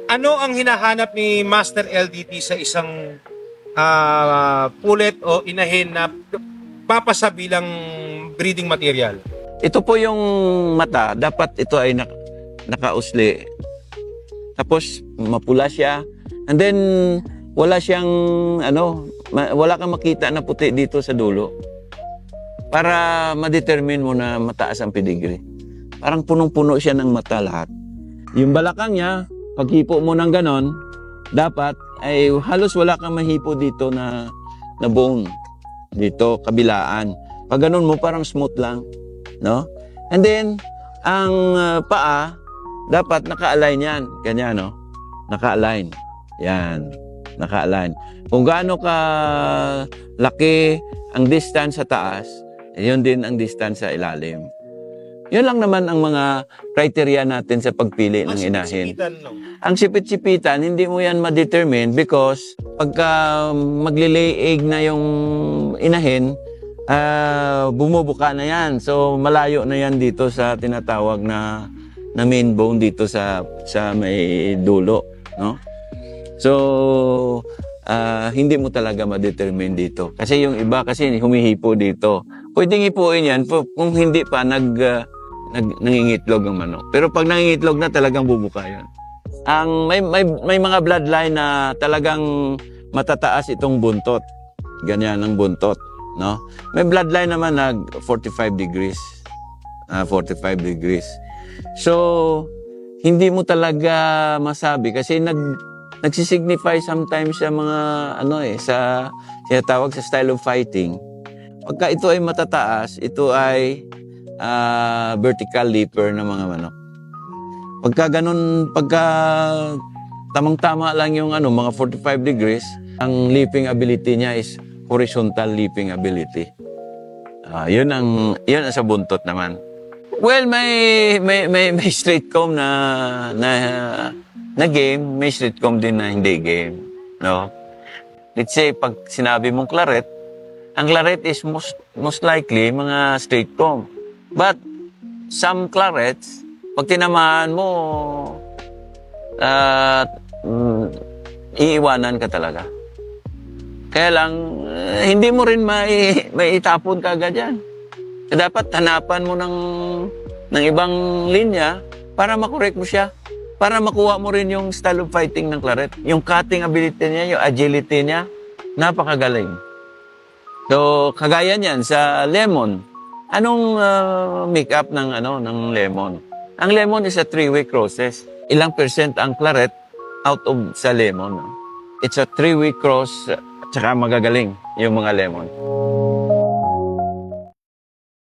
Ano ang hinahanap ni Master LDT sa isang pulet o inahin na papasa bilang breeding material? Ito po yung mata, dapat ito ay nakausli. Tapos mapula siya. And then wala siyang wala kang makita na puti dito sa dulo. Para ma-determine mo na mataas ang pedigree. Parang punong-puno siya ng mata lahat. Yung balakang niya, paghipo mo ng ganon, dapat ay halos wala kang mahipo dito na bone. Dito, kabilaan. Pag ganon mo, parang smooth lang. No? And then, ang paa, dapat naka-align yan. Ganyan, no? Naka-align. Yan. Naka-align. Kung gaano ka laki ang distance sa taas, yun din ang distance sa ilalim. Yun lang naman ang mga criteria natin sa pagpili ng inahin. Ang sipit-sipitan, hindi mo yan ma-determine because pagka maglilay egg na yung inahin, bumubuka na yan. So malayo na yan dito sa tinatawag na main bone dito sa may dulo, no? So hindi mo talaga ma-determine dito. Kasi yung iba kasi humihipo dito. Pwedeng hipuin yan kung hindi pa nangingitlog ang manok. Pero pag nangingitlog na, talagang bubuka yan. May mga bloodline na talagang matataas itong buntot. Ganyan ang buntot, no? May bloodline naman na 45 degrees. 45 degrees. So, hindi mo talaga masabi kasi nagsisignify sometimes sa mga sa tinatawag sa style of fighting. Pagka ito ay matataas, ito ay vertical leaper ng mga manok. Pagka tamang-tama lang yung mga 45 degrees, ang leaping ability niya is horizontal leaping ability. Yun ang sa buntot naman. Well, may straight comb na game, may straight comb din na hindi game, no? Let's say pag sinabi mong claret, ang claret is most likely mga straight comb. But some clarets, pag tinamaan mo, iiwanan ka talaga. Kaya lang, hindi mo rin maitapon ka agad yan. Dapat hanapan mo ng ibang linya para makorek mo siya. Para makuha mo rin yung style of fighting ng claret. Yung cutting ability niya, yung agility niya, napakagaling. So, kagaya niyan sa lemon. Anong make-up ng lemon? Ang lemon is a three-way process. Ilang percent ang claret out of sa lemon. No? It's a three-way cross, tsaka magagaling yung mga lemon.